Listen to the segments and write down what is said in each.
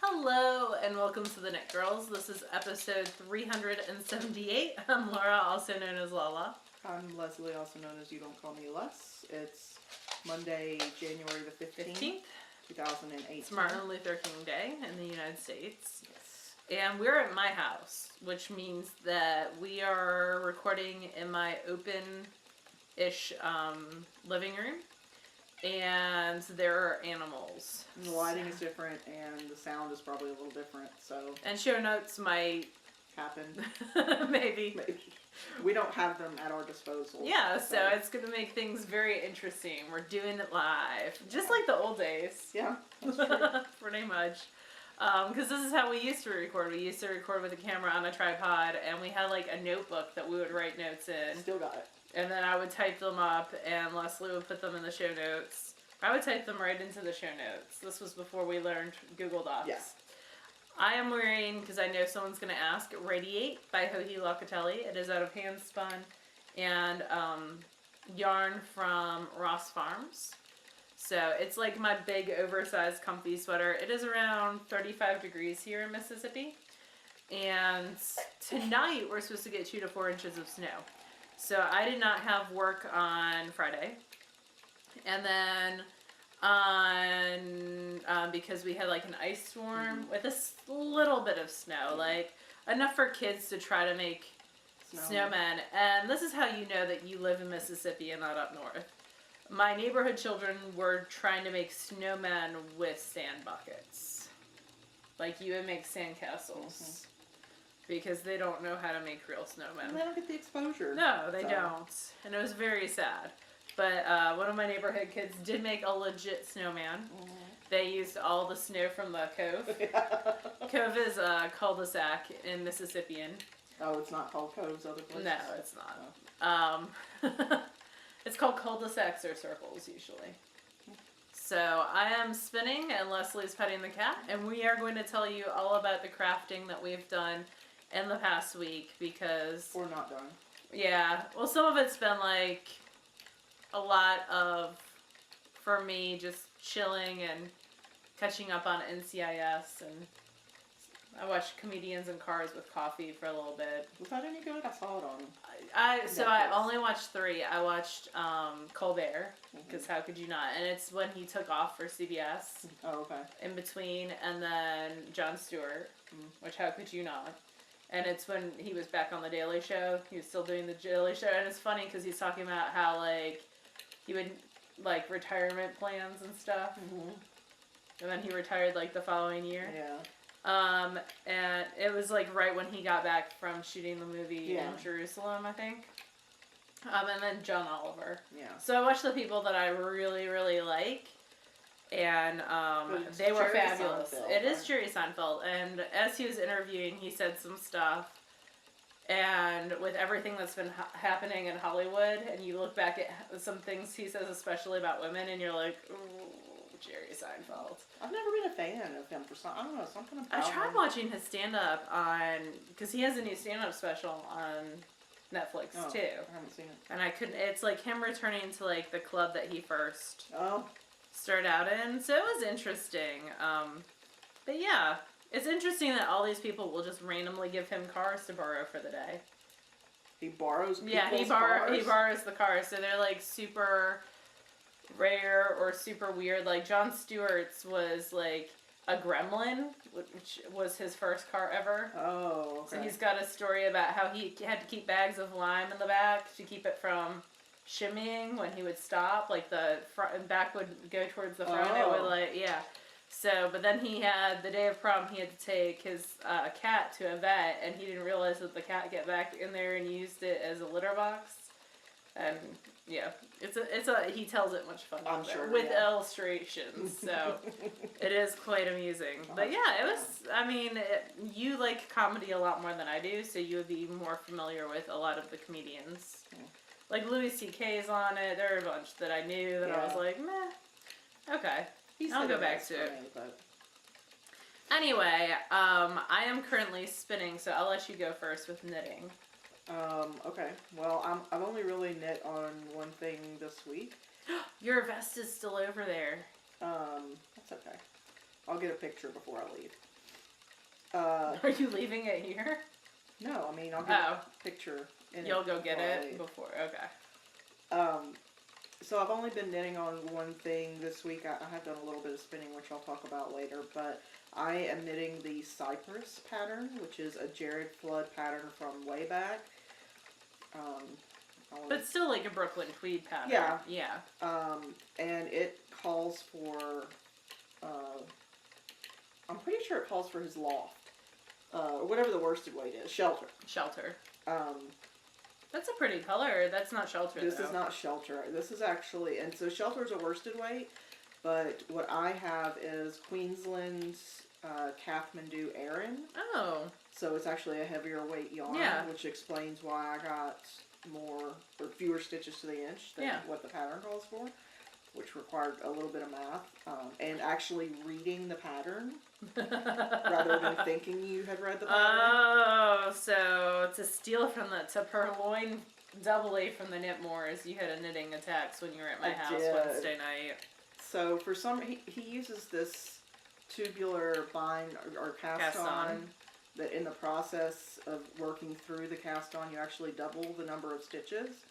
Hello and welcome to the Knit Girls. This is episode 378. I'm Laura, also known as Lala. I'm Leslie, also known as You Don't Call Me Les. It's Monday, January the 15th, 2018. It's Martin Luther King Day in the United States. Yes. And we're at my house, which means that we are recording in my open-ish living room. And there are animals. The lighting is different and the sound is probably a little different, so... And show notes might... happen. Maybe. We don't have them at our disposal. Yeah, so it's going to make things very interesting. We're doing it live. Just like the old days. Yeah, that's true. Pretty much. Because this is how we used to record. We used to record with a camera on a tripod, and we had like a notebook that we would write notes in. Still got it. And then I would type them up, and Leslie would put them in the show notes. I would type them right into the show notes. This was before we learned Google Docs. Yeah. I am wearing, because I know someone's going to ask, Radiate by Joji Locatelli. It is out of hand spun and yarn from Ross Farms. So it's like my big oversized comfy sweater. It is around 35 degrees here in Mississippi. And tonight we're supposed to get 2 to 4 inches of snow. So I did not have work on Friday. And then because we had like an ice storm with a little bit of snow, like enough for kids to try to make snowmen. And this is how you know that you live in Mississippi and not up north. My neighborhood children were trying to make snowmen with sand buckets. Like you would make sand castles. Because they don't know how to make real snowmen. And they don't get the exposure. No, they don't. And it was very sad. But one of my neighborhood kids did make a legit snowman. They used all the snow from the cove. Cove is a cul-de-sac in Mississippian. Oh, it's not called coves other places? No, it's not. It's called cul-de-sacs or circles, usually. So I am spinning and Leslie's petting the cat. And we are going to tell you all about the crafting that we've done in the past week because... We're not done. Yeah. Well, some of it's been like a lot of, for me, just chilling and catching up on NCIS, and I watched Comedians in Cars with Coffee for a little bit. Was that any good? I saw it on I only watched 3. I watched Colbert, because how could you not? And it's when he took off for CBS. Oh, okay. In between, and then Jon Stewart, which how could you not? And it's when he was back on The Daily Show. He was still doing The Daily Show. And it's funny because he's talking about how, like, he would, like, retirement plans and stuff. And then he retired, like, the following year. Yeah. And it was, like, right when he got back from shooting the movie in Jerusalem, I think. And then John Oliver. Yeah. So I watched the people that I really, really like. And they were fabulous. It is Jerry Seinfeld. And as he was interviewing, he said some stuff. And with everything that's been happening in Hollywood, and you look back at some things he says, especially about women, and you're like, ooh, Jerry Seinfeld. I've never been a fan of him for some, I don't know, something about I tried watching his stand-up on, because he has a new stand-up special on Netflix, too. I haven't seen it. And I couldn't, it's like him returning to, like, the club that he first... started out in, so it was interesting. But yeah, it's interesting that all these people will just randomly give him cars to borrow for the day. He borrows people's cars? He borrows the cars, so they're like super rare or super weird. Like Jon Stewart's was like a Gremlin, which was his first car ever. Oh, okay. So he's got a story about how he had to keep bags of lime in the back to keep it from shimmying when he would stop, like the front and back would go towards the front. It would so, but then he had, the day of prom, he had to take his cat to a vet, and he didn't realize that the cat get back in there and used it as a litter box. And yeah, he tells it much fun. I'm sure, with illustrations, so it is quite amusing. But yeah, it was, I mean, you like comedy a lot more than I do, so you would be more familiar with a lot of the comedians. Like Louis C.K.'s on it. There are a bunch that I knew that I was like, meh, okay. I'll go back to it. Anyway, I am currently spinning, so I'll let you go first with knitting. Okay. Well, I've only really knit on one thing this week. Your vest is still over there. That's okay. I'll get a picture before I leave. Are you leaving it here? No, I mean, I'll get a picture. You'll go get it before, okay. So I've only been knitting on one thing this week. I have done a little bit of spinning, which I'll talk about later, but I am knitting the Cypress pattern, which is a Jared Flood pattern from way back. But still like a Brooklyn tweed pattern. Yeah. Yeah. And it calls for, I'm pretty sure it calls for his loft. Or whatever the worsted weight is. Shelter. Shelter. That's a pretty color. That's not shelter, This is not shelter. This is actually, and so shelter is a worsted weight, but what I have is Queensland's Kathmandu Aran. Oh. So it's actually a heavier weight yarn, which explains why I got fewer stitches to the inch than what the pattern calls for, which required a little bit of math, and actually reading the pattern rather than thinking you had read the pattern. Oh, so to steal from to purloin doubly from the Knitmores, you had a knitting attacks when you were at my house Wednesday night. So for some, he uses this tubular bind or cast on that in the process of working through the cast on, you actually double the number of stitches.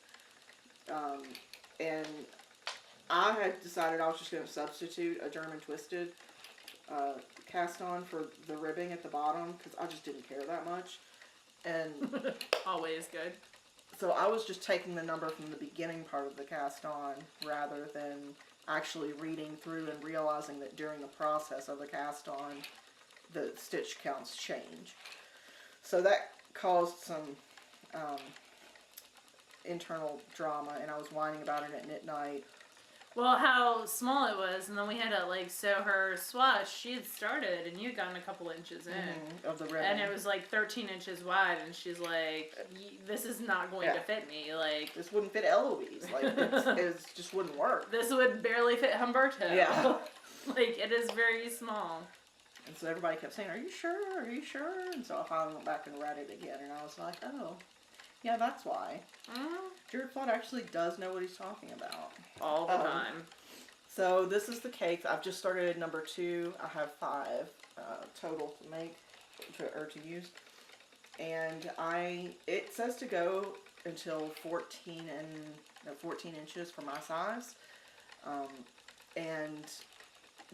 And I had decided I was just going to substitute a German twisted cast on for the ribbing at the bottom because I just didn't care that much. And always good. So I was just taking the number from the beginning part of the cast on rather than actually reading through and realizing that during the process of the cast on, the stitch counts change. So that caused some internal drama, and I was whining about it at knit night. Well, how small it was, and then we had to like sew her swatch. She had started, and you had gotten a couple inches in of the ribbon, and it was like 13 inches wide. And she's like, "This is not going to fit me. Like this wouldn't fit Eloise. Like it just wouldn't work. This would barely fit Humberto. Yeah, like it is very small." And so everybody kept saying, "Are you sure? Are you sure?" And so I finally went back and read it again, and I was like, "Oh, yeah, that's why." Jared Flood actually does know what he's talking about. All the time. So this is the cake. I've just started number 2. I have 5 total to make, to use. And it says to go until 14 inches for my size. And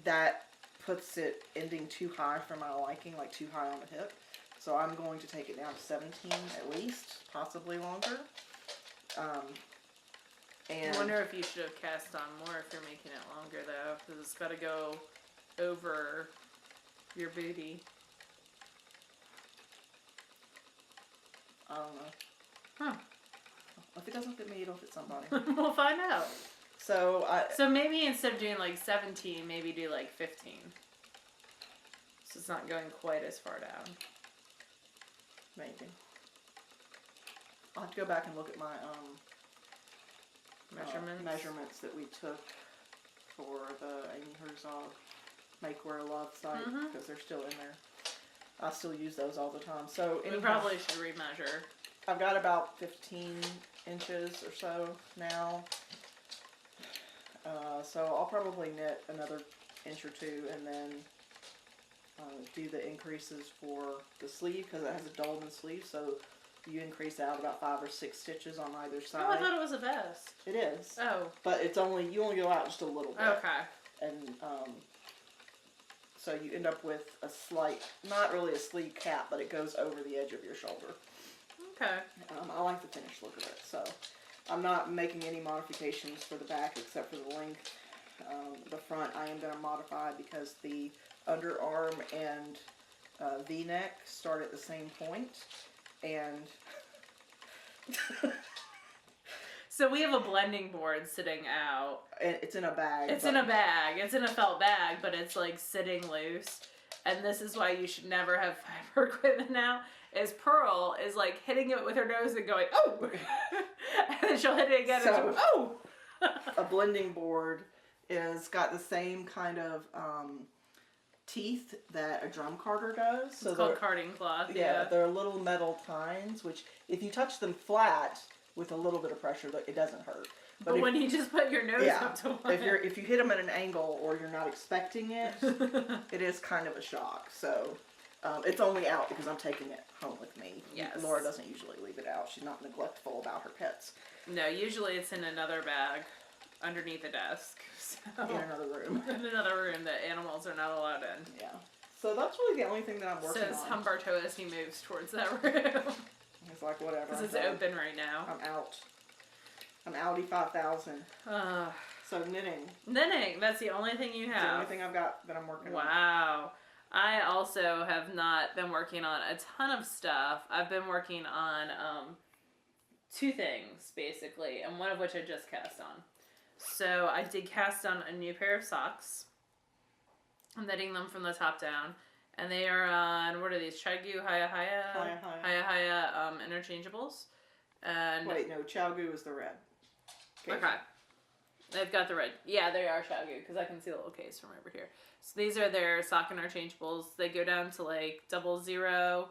that puts it ending too high for my liking, like too high on the hip. So I'm going to take it down to 17 at least, possibly longer. And I wonder if you should have cast on more if you're making it longer though, because it's got to go over your booty. I don't know. Huh. If it doesn't fit me, it'll fit somebody. We'll find out. So maybe instead of doing like 17, maybe do like 15. So it's not going quite as far down. Maybe. I'll have to go back and look at my measurements that we took for the Amy Herzog Make Wear Love site because they're still in there. I still use those all the time. So we probably should remeasure. I've got about 15 inches or so now. So I'll probably knit another inch or two and then do the increases for the sleeve because it has a dolman sleeve. So you increase out about 5 or 6 stitches on either side. Oh, I thought it was a vest. It is. Oh. But you only go out just a little bit. Okay. And so you end up with a slight, not really a sleeve cap, but it goes over the edge of your shoulder. Okay. I like the finished look of it. So I'm not making any modifications for the back except for the length. The front I am going to modify because the underarm and V-neck start at the same point. And so we have a blending board sitting out. And it's in a bag. It's in a bag. It's in a felt bag, but it's like sitting loose. And this is why you should never have fiber equipment now. Is Purl is like hitting it with her nose and going, "Oh!" And then she'll hit it again and she'll go, "Oh!" A blending board is got the same kind of teeth that a drum carder does. So it's called carding cloth. Yeah, they're little metal tines, which if you touch them flat with a little bit of pressure, it doesn't hurt. But when you just put your nose up to one, if you hit them at an angle or you're not expecting it, it is kind of a shock. So It's only out because I'm taking it home with me. Yes. Laura doesn't usually leave it out. She's not neglectful about her pets. No, usually it's in another bag underneath the desk. So. In another room. In another room that animals are not allowed in. Yeah. So that's really the only thing that I'm working on. Says Humberto as he moves towards that room. He's like, whatever. Because it's open right now. I'm out. I'm outie 5,000. So knitting. Knitting. That's the only thing you have. It's the only thing I've got that I'm working on. Wow. I also have not been working on a ton of stuff. I've been working on 2 things, basically, and one of which I just cast on. So I did cast on a new pair of socks. I'm knitting them from the top down. And they are on, what are these? Chagu Haya interchangeables. And wait, no, Chagu is the red. Okay. They've got the red. Yeah, they are Chagu, because I can see the little case from over here. So these are their sock interchangeables. They go down to like 00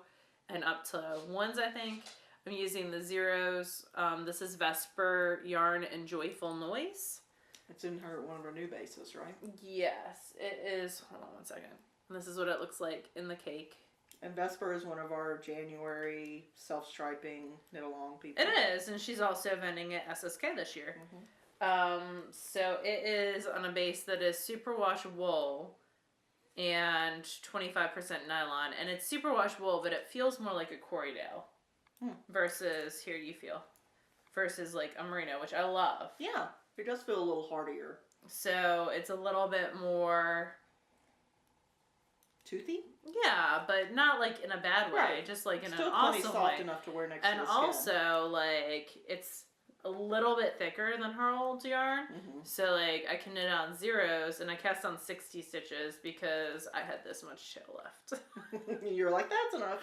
and up to 1s, I think. I'm using the 0s. This is Vesper Yarn and Joyful Noise. It's in one of her new bases, right? Yes, it is. Hold on one second. And this is what it looks like in the cake. And Vesper is one of our January self-striping knit-along people. It is, and she's also vending at SSK this year. So it is on a base that is superwash wool and 25% nylon. And it's superwash wool, but it feels more like a Corriedale versus, here you feel, versus like a merino, which I love. Yeah, it does feel a little hardier. So it's a little bit more... toothy? Yeah, but not like in a bad way, right. Just like in still an awesome soft way. Enough to wear next to the skin. And also, like, it's a little bit thicker than her old yarn. So, like, I can knit on 0s, and I cast on 60 stitches because I had this much tail left. You're like, that's enough.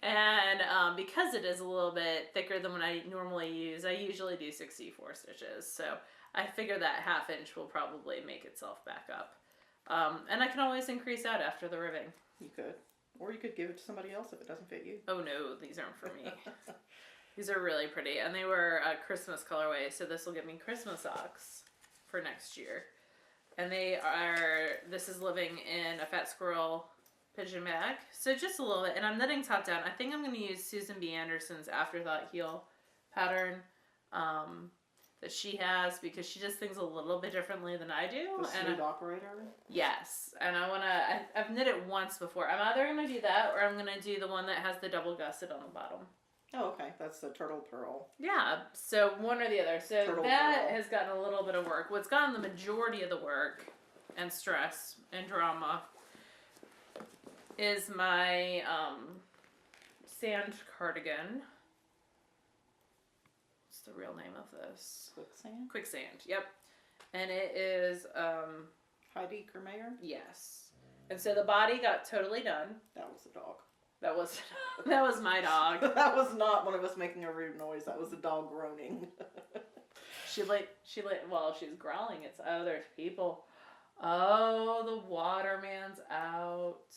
And because it is a little bit thicker than what I normally use, I usually do 64 stitches. So I figure that ½ inch will probably make itself back up. And I can always increase that after the ribbing. You could. Or you could give it to somebody else if it doesn't fit you. Oh no, these aren't for me. These are really pretty. And they were a Christmas colorway, so this will give me Christmas socks for next year. And this is living in a Fat Squirrel pigeon bag. So just a little bit. And I'm knitting top down. I think I'm going to use Susan B. Anderson's Afterthought Heel pattern. That she has, because she does things a little bit differently than I do. The smooth operator? Yes. And I've knit it once before. I'm either going to do that, or I'm going to do the one that has the double gusset on the bottom. Oh, okay. That's the Turtle Purl. Yeah. So one or the other. So Turtle that Purl has gotten a little bit of work. What's gotten the majority of the work and stress and drama is my sand cardigan. The real name of this. Quicksand? Quicksand, yep. And it is Heidi Kermayer? Yes. And so the body got totally done. That was the dog. That was my dog. That was not one of us making a rude noise. That was the dog groaning. Well, she's growling. It's other people. Oh, the waterman's out.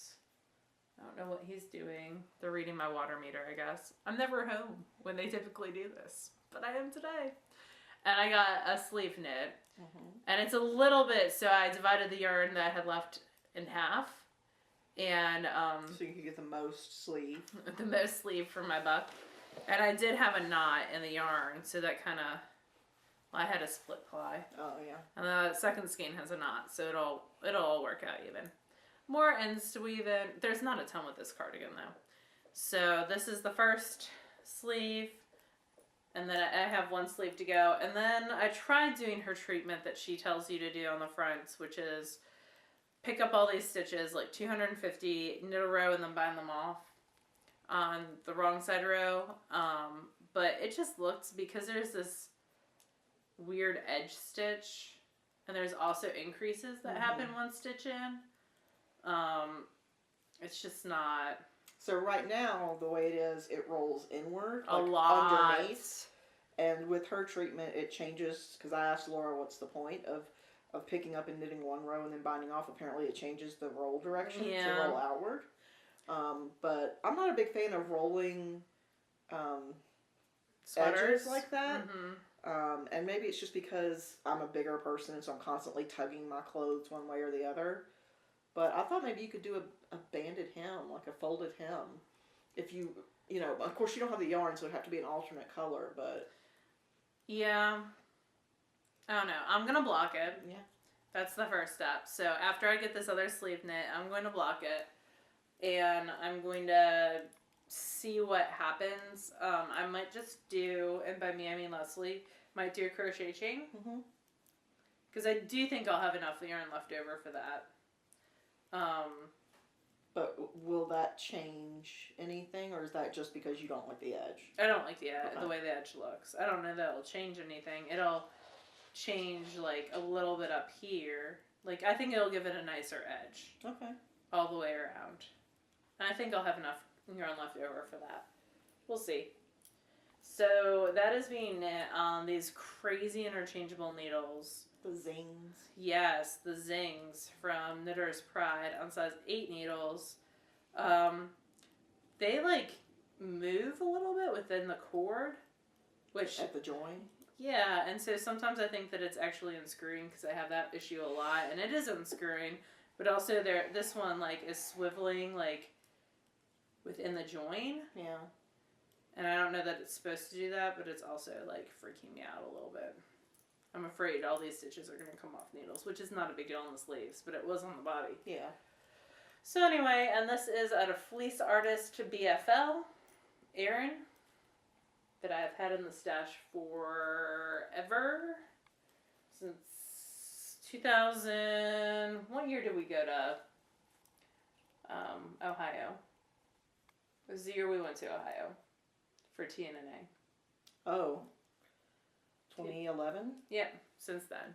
I don't know what he's doing. They're reading my water meter, I guess. I'm never home when they typically do this. But I am today. And I got a sleeve knit. And it's a little bit, so I divided the yarn that I had left in half. And so you could get the most sleeve. The most sleeve for my buck. And I did have a knot in the yarn, so that kind of, I had a split ply. Oh yeah. And the second skein has a knot, so it'll all work out even. More ends to weave in. There's not a ton with this cardigan though. So this is the first sleeve. And then I have one sleeve to go. And then I tried doing her treatment that she tells you to do on the fronts, which is pick up all these stitches, like 250, knit a row, and then bind them off on the wrong side row. But it just looked, because there's this weird edge stitch, and there's also increases that happen one stitch in. It's just not... So right now, the way it is, it rolls inward, a lot. Underneath. And with her treatment, it changes, because I asked Laura what's the point of picking up and knitting one row and then binding off. Apparently it changes the roll direction to roll outward. But I'm not a big fan of rolling edges like that. And maybe it's just because I'm a bigger person, so I'm constantly tugging my clothes one way or the other. But I thought maybe you could do a banded hem, like a folded hem. If you know, of course you don't have the yarn, so it'd have to be an alternate color, but... Yeah. I don't know. I'm going to block it. Yeah. That's the first step. So after I get this other sleeve knit, I'm going to block it. And I'm going to see what happens. I might just do, and by me I mean Leslie, might do a crochet chain. Because I do think I'll have enough yarn left over for that. But will that change anything, or is that just because you don't like the edge? I don't like the way the edge looks. I don't know that it'll change anything. It'll change like a little bit up here. Like I think it'll give it a nicer edge. Okay. All the way around. And I think I'll have enough yarn left over for that. We'll see. So that is being knit on these crazy interchangeable needles. The zings. Yes, the zings from Knitter's Pride on size 8 needles. They like move a little bit within the cord, which at the join. Yeah, and so sometimes I think that it's actually unscrewing because I have that issue a lot, and it is unscrewing. But also this one like is swiveling like within the join. Yeah. And I don't know that it's supposed to do that, but it's also like freaking me out a little bit. I'm afraid all these stitches are going to come off needles, which is not a big deal on the sleeves, but it was on the body. Yeah. So anyway, and this is at a fleece artist to BFL, Erin, that I've had in the stash forever, since 2000, what year did we go to Ohio? It was the year we went to Ohio for TNNA. Oh. 2011? Yep, since then.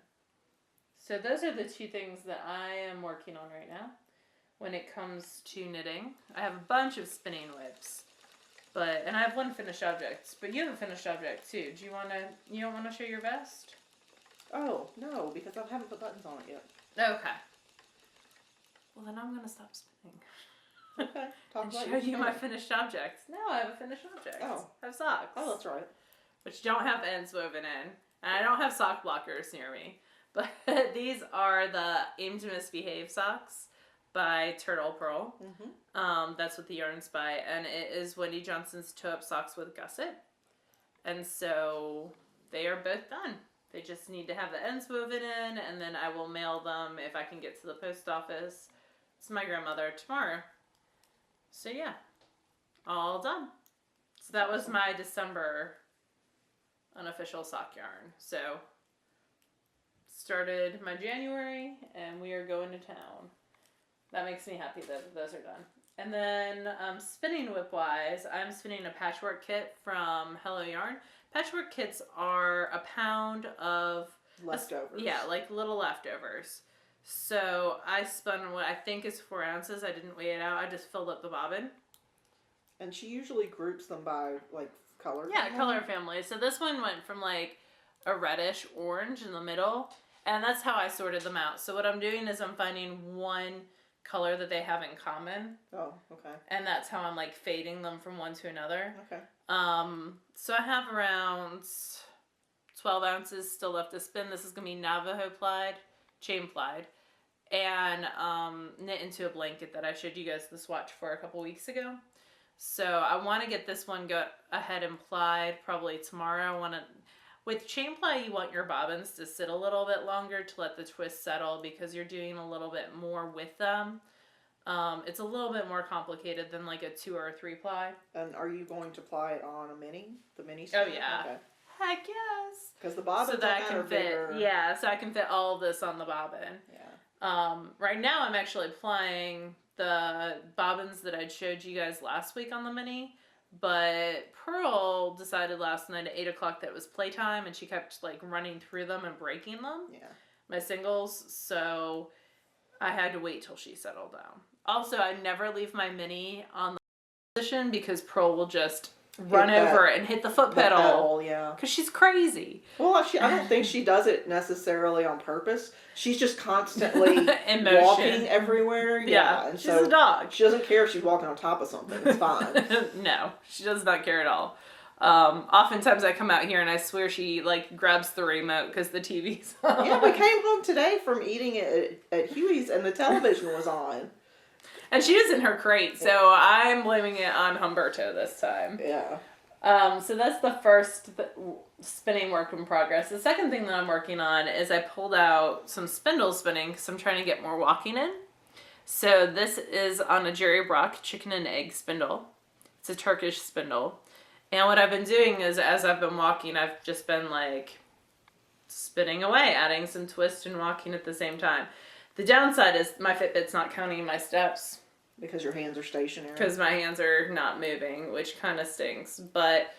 So those are the two things that I am working on right now when it comes to knitting. I have a bunch of spinning whips, and I have one finished object, but you have a finished object too. You don't want to show your vest? Oh, no, because I haven't put buttons on it yet. Okay. Well, then I'm going to stop spinning. Okay. And show you my finished object. No, I have a finished object. Oh. I have socks. Oh, that's right. Which don't have ends woven in. And I don't have sock blockers near me. But these are the Aim to Misbehave socks by Purl. That's what the yarn's by. And it is Wendy Johnson's toe-up socks with gusset. And so they are both done. They just need to have the ends woven in, and then I will mail them if I can get to the post office to my grandmother tomorrow. So yeah, all done. So that was my December unofficial sock yarn. So started my January, and we are going to town. That makes me happy that those are done. And then spinning whip wise, I'm spinning a patchwork kit from Hello Yarn. Patchwork kits are a pound of leftovers. Yeah, like little leftovers. So I spun what I think is 4 ounces. I didn't weigh it out. I just filled up the bobbin. And she usually groups them by like color. Yeah, color family. So this one went from like a reddish orange in the middle, and that's how I sorted them out. So what I'm doing is I'm finding one color that they have in common. Oh, okay. And that's how I'm like fading them from one to another. Okay. So I have around 12 ounces still left to spin. This is going to be Navajo plied, chain plied, and knit into a blanket that I showed you guys the swatch for a couple weeks ago. So I want to get this one go ahead and plied probably tomorrow. With chain ply, you want your bobbins to sit a little bit longer to let the twist settle because you're doing a little bit more with them. It's a little bit more complicated than like a 2 or a 3 ply. And are you going to ply it on a mini? The mini spin? Oh yeah. Okay. Heck yes. Because the bobbins so that I can fit. Bigger. Yeah, so I can fit all of this on the bobbin. Yeah. Right now I'm actually plying the bobbins that I showed you guys last week on the mini. But Purl decided last night at 8 o'clock that it was playtime, and she kept like running through them and breaking them. Yeah. My singles, so I had to wait till she settled down. Also, I never leave my mini on the position because Purl will just run over and hit the foot pedal. Yeah. Because she's crazy. Well, I don't think she does it necessarily on purpose. She's just constantly walking everywhere. Yeah. And she's a dog. She doesn't care if she's walking on top of something. It's fine. No, she does not care at all. Oftentimes I come out here and I swear she like grabs the remote because the TV's on. Yeah, we came home today from eating it at Huey's and the television was on. And she was in her crate, so I'm blaming it on Humberto this time. Yeah. So that's the first spinning work in progress. The second thing that I'm working on is I pulled out some spindle spinning because I'm trying to get more walking in. So this is on a Jerry Brock chicken and egg spindle. It's a Turkish spindle. And what I've been doing is as I've been walking, I've just been like spinning away, adding some twist and walking at the same time. The downside is my Fitbit's not counting my steps. Because your hands are stationary. Because my hands are not moving, which kind of stinks. But,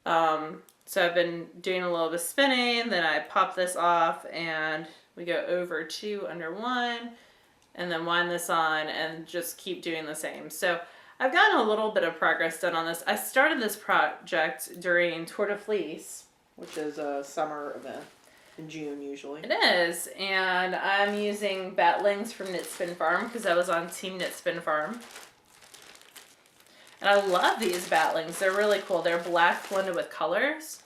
so I've been doing a little bit of spinning, then I pop this off, and we go over 2 under 1, and then wind this on, and just keep doing the same. So I've gotten a little bit of progress done on this. I started this project during Tour de Fleece. Which is a summer event. In June, usually. It is, and I'm using batlings from Knit Spin Farm because I was on Team Knit Spin Farm. And I love these batlings. They're really cool. They're black blended with colors.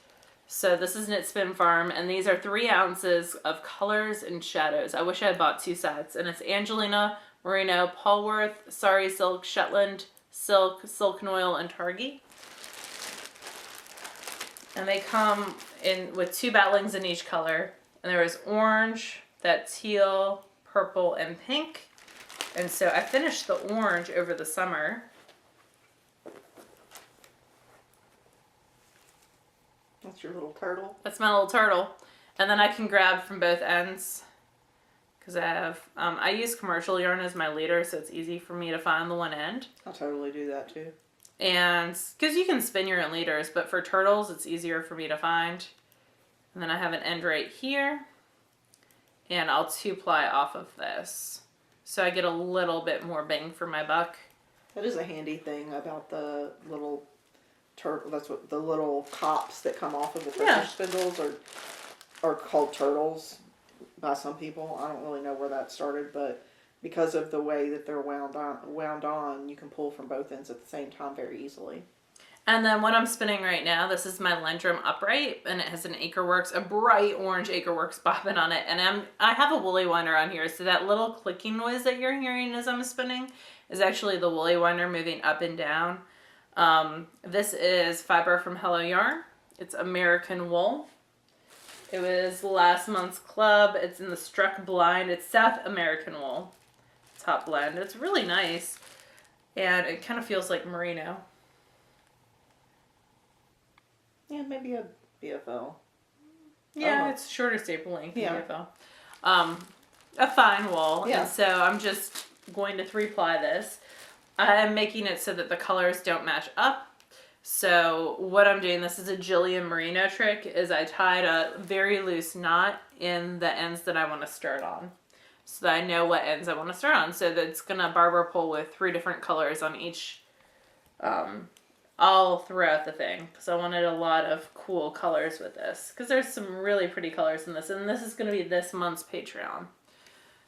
So this is Knit Spin Farm, and these are 3 ounces of colors and shadows. I wish I had bought 2 sets. And it's Angelina, Merino, Polworth, Sari Silk, Shetland, Silk, Silk and Oil, and Targhee. And they come in with 2 batlings in each color. And there is orange, that teal, purple, and pink. And so I finished the orange over the summer. That's your little turtle. That's my little turtle. And then I can grab from both ends. Because I have, I use commercial yarn as my leader, so it's easy for me to find the one end. I'll totally do that too. And because you can spin your own leaders, but for turtles, it's easier for me to find. And then I have an end right here. And I'll 2-ply off of this. So I get a little bit more bang for my buck. That is a handy thing about the little turtle. That's what the little cops that come off of the Turkish spindles are called turtles by some people. I don't really know where that started, but because of the way that they're wound on, you can pull from both ends at the same time very easily. And then what I'm spinning right now, this is my Lendrum Upright, and it has an Acreworks, a bright orange Acreworks bobbin on it. And I have a woolly winder on here, so that little clicking noise that you're hearing as I'm spinning is actually the woolly winder moving up and down. This is fiber from Hello Yarn. It's American wool. It was last month's club. It's in the Struck Blind. It's South American wool. Top blend. It's really nice. And it kind of feels like merino. Yeah, maybe a BFL. Yeah, it's shorter staple length than BFL. A fine wool. Yeah. And so I'm just going to 3-ply this. I'm making it so that the colors don't match up. So what I'm doing, this is a Jillian Merino trick, is I tied a very loose knot in the ends that I want to start on. So that I know what ends I want to start on. So that it's going to barber pull with 3 different colors on each, all throughout the thing. Because I wanted a lot of cool colors with this. Because there's some really pretty colors in this. And this is going to be this month's Patreon.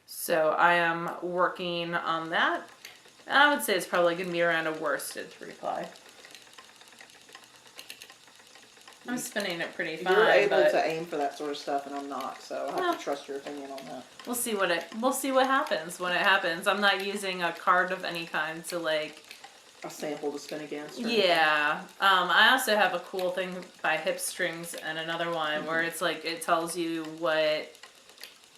So I am working on that. And I would say it's probably going to be around a worsted 3-ply. I'm spinning it pretty fine. You're able to aim for that sort of stuff, and I'm not, so I have to trust your opinion on that. We'll see what happens when it happens. I'm not using a card of any kind to like a sample to spin against. Yeah. I also have a cool thing by Hip Strings and another one where it's like it tells you what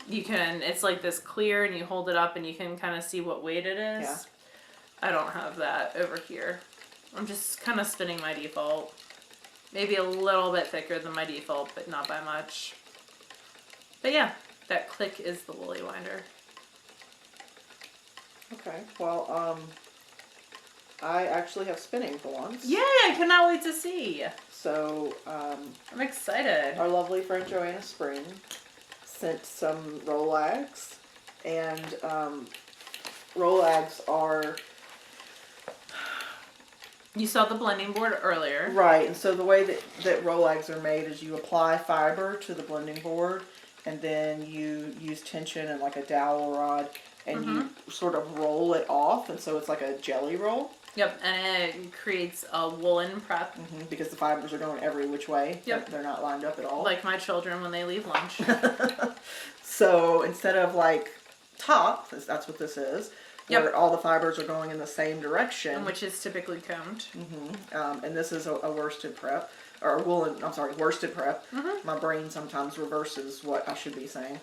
you can. It's like this clear, and you hold it up, and you can kind of see what weight it is. Yeah. I don't have that over here. I'm just kind of spinning my default. Maybe a little bit thicker than my default, but not by much. But yeah, that click is the woolly winder. Okay, well, I actually have spinning for once. Yay, I cannot wait to see. So, I'm excited. Our lovely friend Joanna Spring sent some Rolags, and Rolags are... You saw the blending board earlier. Right, and so the way that Rolags are made is you apply fiber to the blending board, and then you use tension and like a dowel rod and you sort of roll it off, and so it's like a jelly roll. Yep, and it creates a woolen prep. Because the fibers are going every which way. Yep. They're not lined up at all. Like my children when they leave lunch. So instead of like top, that's what this is, where all the fibers are going in the same direction. Which is typically combed. And this is a worsted prep, or worsted prep. My brain sometimes reverses what I should be saying.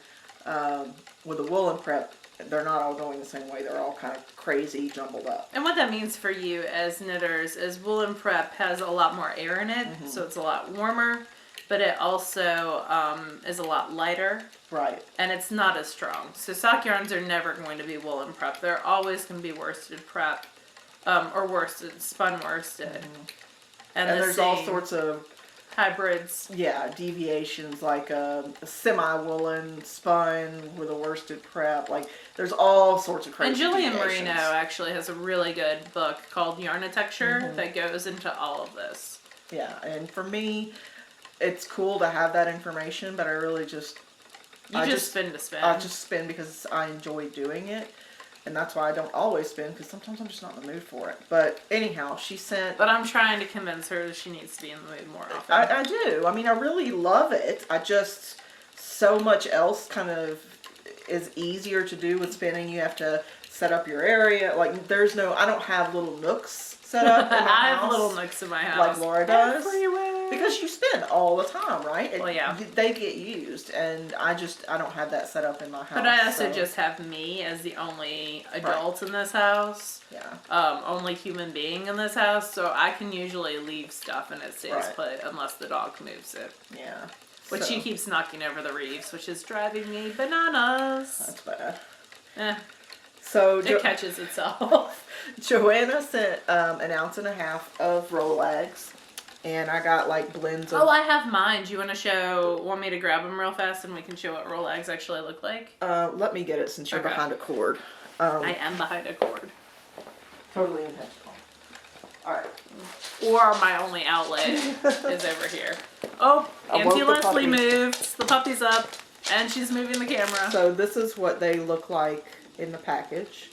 With a woolen prep, they're not all going the same way. They're all kind of crazy, jumbled up. And what that means for you as knitters is woolen prep has a lot more air in it, so it's a lot warmer, but it also is a lot lighter. Right. And it's not as strong. So sock yarns are never going to be woolen prep. They're always going to be worsted prep, or spun worsted. And there's all sorts of hybrids. Yeah, deviations, like a semi-woolen spun with a worsted prep. Like, there's all sorts of crazy And Jillian deviations. Marino actually has a really good book called Yarnitecture that goes into all of this. Yeah, and for me, it's cool to have that information, but I really just... I just spin to spin. I just spin because I enjoy doing it. And that's why I don't always spin, because sometimes I'm just not in the mood for it. But anyhow, she sent... But I'm trying to convince her that she needs to be in the mood more often. I do. I mean, I really love it. I just... So much else kind of is easier to do with spinning. You have to set up your area. Like, there's no... I don't have little nooks set up in my house. I have little nooks in my house. Like Laura does. Everywhere. Because you spin all the time, right? Well, yeah. They get used, and I don't have that set up in my house. But I also just have me as the only adult in this house. Yeah. Only human being in this house, so I can usually leave stuff and it stays put unless the dog moves it. Yeah. Which she keeps knocking over the reefs, which is driving me bananas. That's bad. So it catches itself. Joanna sent an ounce and a half of Rolex. And I got like blends of... Oh, I have mine. Do you want me to grab them real fast and we can show what roll eggs actually look like? Let me get it since you're behind a cord. I am behind a cord. Totally intentional. Alright. Or my only outlet is over here. Oh, Auntie Leslie moved. The puppy's up and she's moving the camera. So this is what they look like in the package.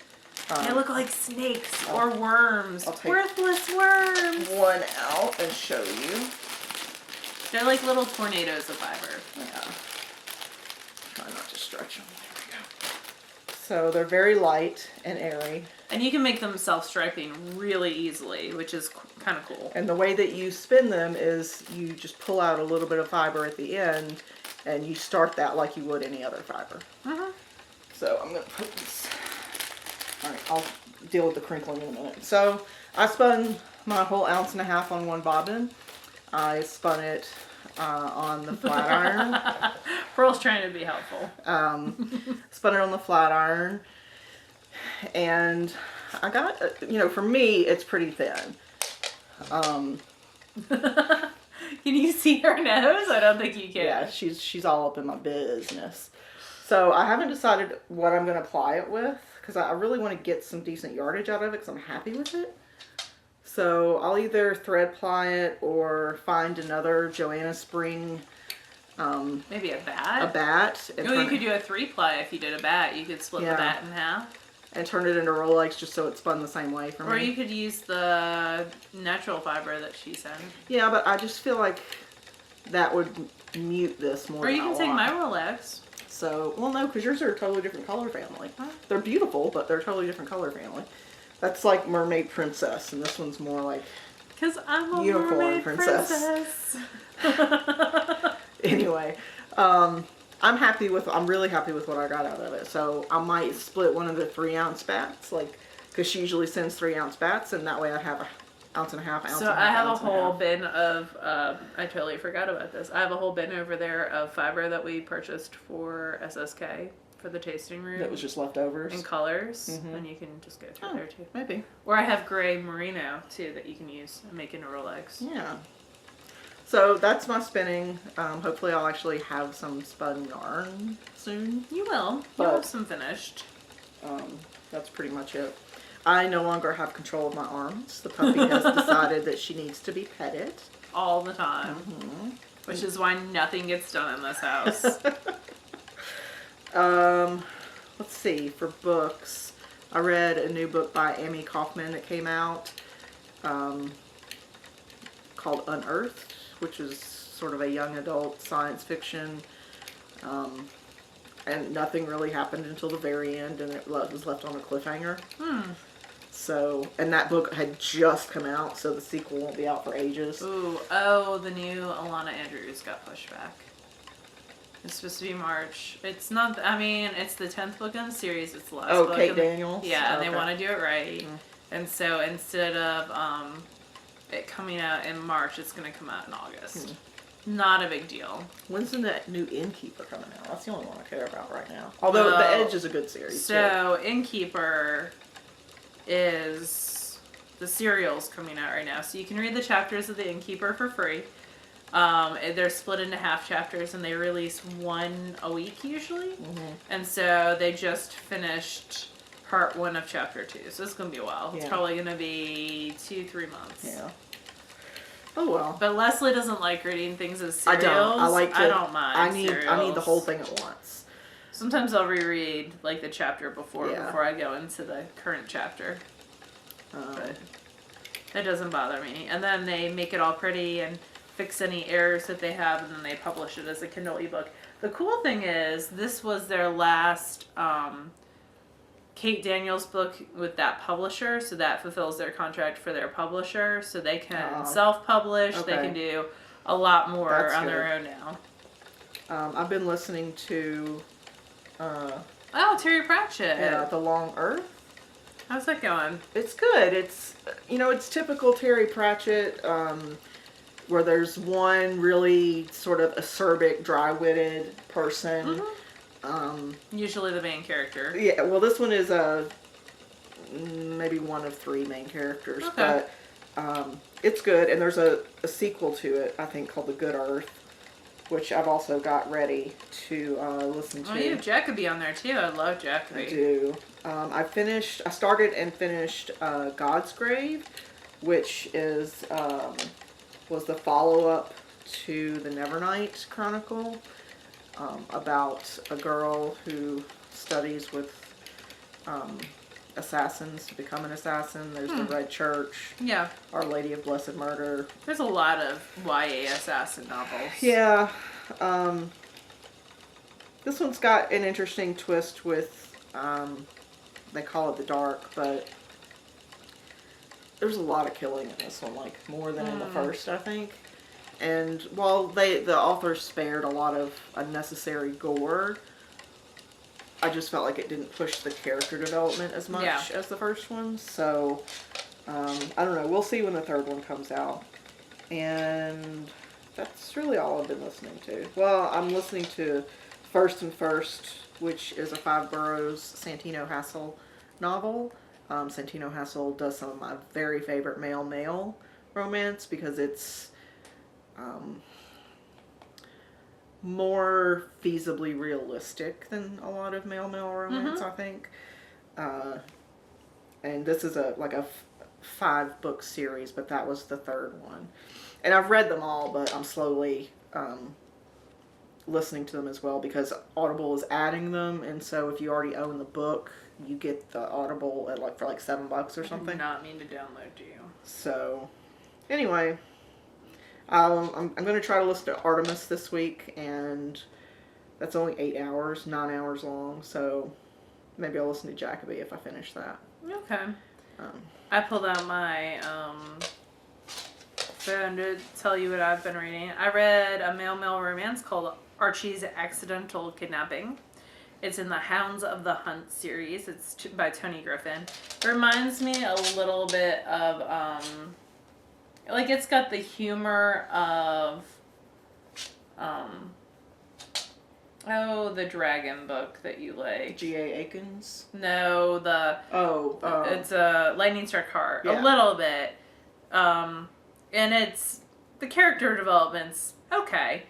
They look like snakes or worms. Worthless worms. One out and show you. They're like little tornadoes of fiber. Yeah. Try not to stretch them. There we go. So they're very light and airy. And you can make them self-striping really easily, which is kind of cool. And the way that you spin them is you just pull out a little bit of fiber at the end and you start that like you would any other fiber. So I'm going to put this... Alright, I'll deal with the crinkling in a minute. So, I spun my whole ounce and a half on one bobbin. I spun it on the flat iron. Pearl's trying to be helpful. Spun it on the flat iron. And I got, for me, it's pretty thin. Can you see her nose? I don't think you can. Yeah, she's all up in my business. So, I haven't decided what I'm going to apply it with. Because I really want to get some decent yardage out of it because I'm happy with it. So I'll either thread ply it or find another Joanna Spring. Maybe a bat? A bat. You could do a 3-ply if you did a bat. You could split the bat in half. And turn it into Rolex just so it's spun the same way for me. Or you could use the natural fiber that she sent. Yeah, but I just feel like that would mute this more. Or you can take my Rolex. So, well, no, because yours are a totally different color family. They're beautiful, but they're a totally different color family. That's like Mermaid Princess, and this one's more like because I'm a Unicorn Mermaid Princess. Anyway, I'm really happy with what I got out of it. So I might split one of the 3-ounce bats, like, because she usually sends 3-ounce bats, and that way I have an ounce and a half. So I have a whole bin of, I totally forgot about this. I have a whole bin over there of fiber that we purchased for SSK for the tasting room. That was just leftovers. In colors, and you can just go through there too. Maybe. Or I have gray merino too that you can use and make into Rolex. Yeah. So that's my spinning. Hopefully I'll actually have some spun yarn soon. You will. You'll have some finished. That's pretty much it. I no longer have control of my arms. The puppy has decided that she needs to be petted. All the time. Which is why nothing gets done in this house. let's see, for books, I read a new book by Amy Kaufman that came out called Unearthed, which is sort of a young adult science fiction. And nothing really happened until the very end, and it was left on a cliffhanger. So, and that book had just come out, so the sequel won't be out for ages. Ooh, the new Alana Andrews got pushed back. It's supposed to be March. It's not, I mean, it's the 10th book in the series. It's the last book. Oh, Kate Daniels? Yeah, and they want to do it right. And so instead of it coming out in March, it's going to come out in August. Not a big deal. When's the new Innkeeper coming out? That's the only one I care about right now. Although The Edge is a good series. So Innkeeper is the serial's coming out right now. So you can read the chapters of the Innkeeper for free. They're split into half chapters, and they release one a week usually. And so they just finished part 1 of chapter 2. So it's going to be a while. It's probably going to be 2-3 months. Yeah. Oh well. But Leslie doesn't like reading things as serials. I don't mind. I need the whole thing at once. Sometimes I'll reread like the chapter before I go into the current chapter. But it doesn't bother me. And then they make it all pretty and fix any errors that they have, and then they publish it as a Kindle ebook. The cool thing is, this was their last Kate Daniels book with that publisher, so that fulfills their contract for their publisher, so they can self-publish, they can do a lot more on their own now. I've been listening to Terry Pratchett. Yeah, The Long Earth. How's that going? It's good. It's, it's typical Terry Pratchett, where there's one really sort of acerbic, dry-witted person. Usually the main character. Yeah, well, this one is maybe one of 3 main characters, but it's good. And there's a sequel to it, I think, called The Good Earth, which I've also got ready to listen to. Oh, you have Jacoby on there too. I love Jacoby. I do. I started and finished God's Grave, which was the follow-up to the Nevernight Chronicle. About a girl who studies with assassins to become an assassin. There's the Red Church. Yeah. Our Lady of Blessed Murder. There's a lot of YA assassin novels. Yeah. This one's got an interesting twist with, they call it the dark, but there's a lot of killing in this one, like more than in the first, I think. And while the author spared a lot of unnecessary gore, I just felt like it didn't push the character development as much as the first one. So, I don't know. We'll see when the third one comes out. And that's really all I've been listening to. Well, I'm listening to First and First, which is a 5 Boroughs Santino Hassel novel. Santino Hassel does some of my very favorite male-male romance because it's more feasibly realistic than a lot of male-male romance, I think. And this is a 5-book series, but that was the 3rd one. And I've read them all, but I'm slowly listening to them as well because Audible is adding them, and so if you already own the book, you get the Audible at for $7 or something. I do not mean to download to you. So, anyway, I'm going to try to listen to Artemis this week, and that's only 8 hours, 9 hours long, so maybe I'll listen to Jacoby if I finish that. Okay. I pulled out my phone to tell you what I've been reading. I read a male-male romance called Archie's Accidental Kidnapping. It's in the Hounds of the Hunt series. It's by Tony Griffin. It reminds me a little bit of, it's got the humor of, the dragon book that you like. G.A. Akins? No, it's a Lightning Struck Heart. Yeah. A little bit. And it's, the character development's okay.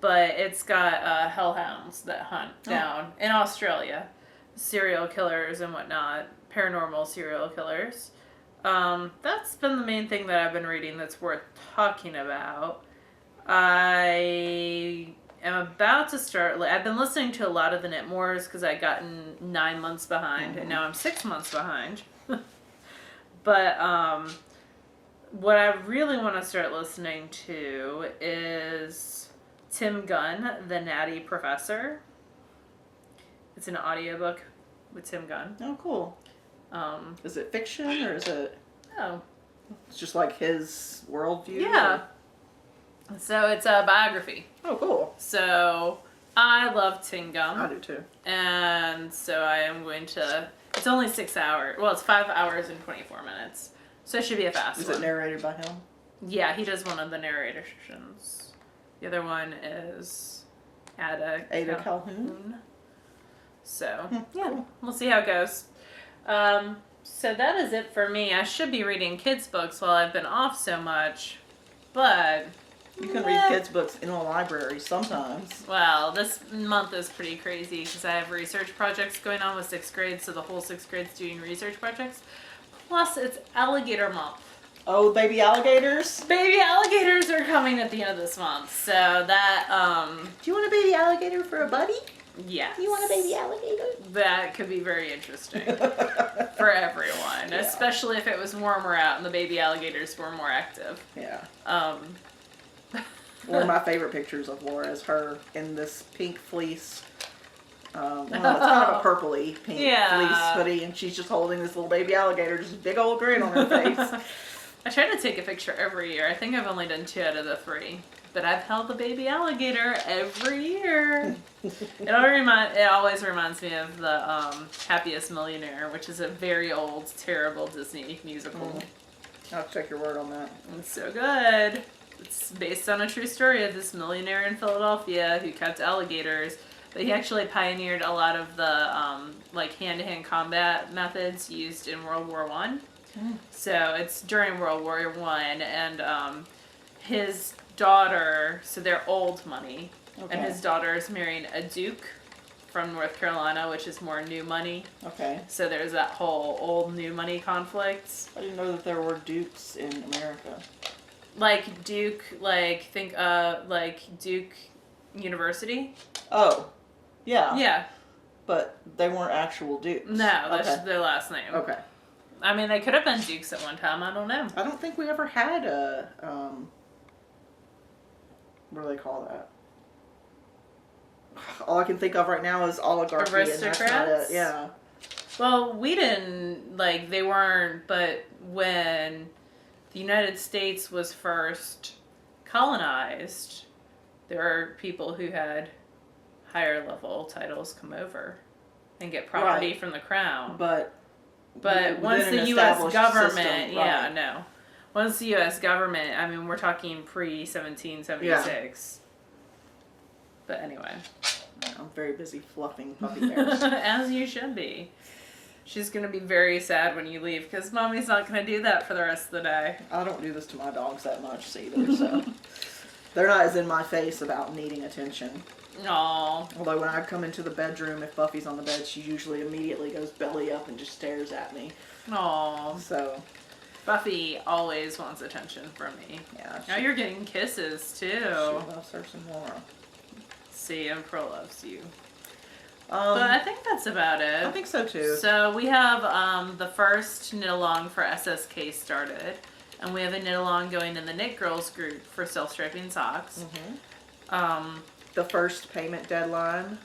But it's got hellhounds that hunt down in Australia, serial killers and whatnot, paranormal serial killers. That's been the main thing that I've been reading that's worth talking about. I am about to start. I've been listening to a lot of the Knit Mores because I'd gotten 9 months behind, and now I'm 6 months behind. But what I really want to start listening to is Tim Gunn, The Natty Professor. It's an audiobook with Tim Gunn. Oh, cool. Is it fiction or is it? No. It's just like his worldview? Yeah. Or? So it's a biography. Oh, cool. So I love Tim Gunn. I do too. And so I am going to. It's only 6 hours. Well, it's 5 hours and 24 minutes. So it should be a fast one. Is it narrated by him? Yeah, he does one of the narrations. The other one is Ada Calhoun. So, yeah, we'll see how it goes. So that is it for me. I should be reading kids' books while I've been off so much, but... You can read kids' books in a library sometimes. Well, this month is pretty crazy because I have research projects going on with 6th grade, so the whole 6th grade's doing research projects. Plus, it's alligator month. Oh, baby alligators? Baby alligators are coming at the end of this month, so that, Do you want a baby alligator for a buddy? Yes. You want a baby alligator? That could be very interesting for everyone, especially if it was warmer out and the baby alligators were more active. Yeah. One of my favorite pictures of Laura is her in this pink fleece. Well, it's kind of a purpley pink fleece hoodie, and she's just holding this little baby alligator, just a big old grin on her face. I try to take a picture every year. I think I've only done 2 out of the 3, but I've held the baby alligator every year. It always reminds me of the Happiest Millionaire, which is a very old, terrible Disney musical. I'll check your word on that. It's so good. It's based on a true story of this millionaire in Philadelphia who kept alligators, but he actually pioneered a lot of the like hand-to-hand combat methods used in World War I. So it's during World War I, and his daughter, so they're old money, and his daughter is marrying a duke from North Carolina, which is more new money. Okay. So there's that whole old new money conflict. I didn't know that there were dukes in America. Like Duke, like think like Duke University. Oh, yeah. Yeah. But they weren't actual dukes. No, that's their last name. Okay. I mean, they could have been dukes at one time. I don't know. I don't think we ever had a what do they call that? All I can think of right now is oligarchy, aristocrats? And that's not it. Yeah. Well, we didn't, like, they weren't, but when the United States was first colonized, there were people who had higher level titles come over and get property from the crown. But once the U.S. government, system, once the U.S. government, I mean, we're talking pre-1776. Yeah. But anyway. I'm very busy fluffing puppy hairs. As you should be. She's going to be very sad when you leave because Mommy's not going to do that for the rest of the day. I don't do this to my dogs that much either, so. They're not as in my face about needing attention. Aww. Although when I come into the bedroom, if Buffy's on the bed, she usually immediately goes belly up and just stares at me. Aww. So. Buffy always wants attention from me. Yeah. Now you're getting kisses too. She loves her some more. See, and Purl loves you. But I think that's about it. I think so too. So we have the first knit along for SSK started, and we have a knit along going in the Knit Girls group for self-striping socks. The first payment deadline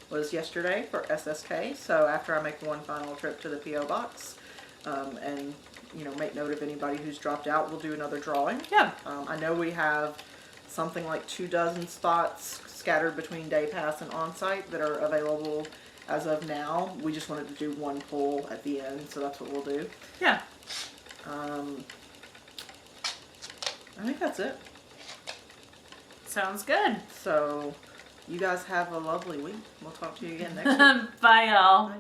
was yesterday for SSK. So after I make one final trip to the PO box, and make note of anybody who's dropped out, we'll do another drawing. Yeah. I know we have something like 24 spots scattered between day pass and on-site that are available as of now. We just wanted to do one pull at the end, so that's what we'll do. Yeah. I think that's it. Sounds good. So you guys have a lovely week. We'll talk to you again next week. Bye, y'all. Bye.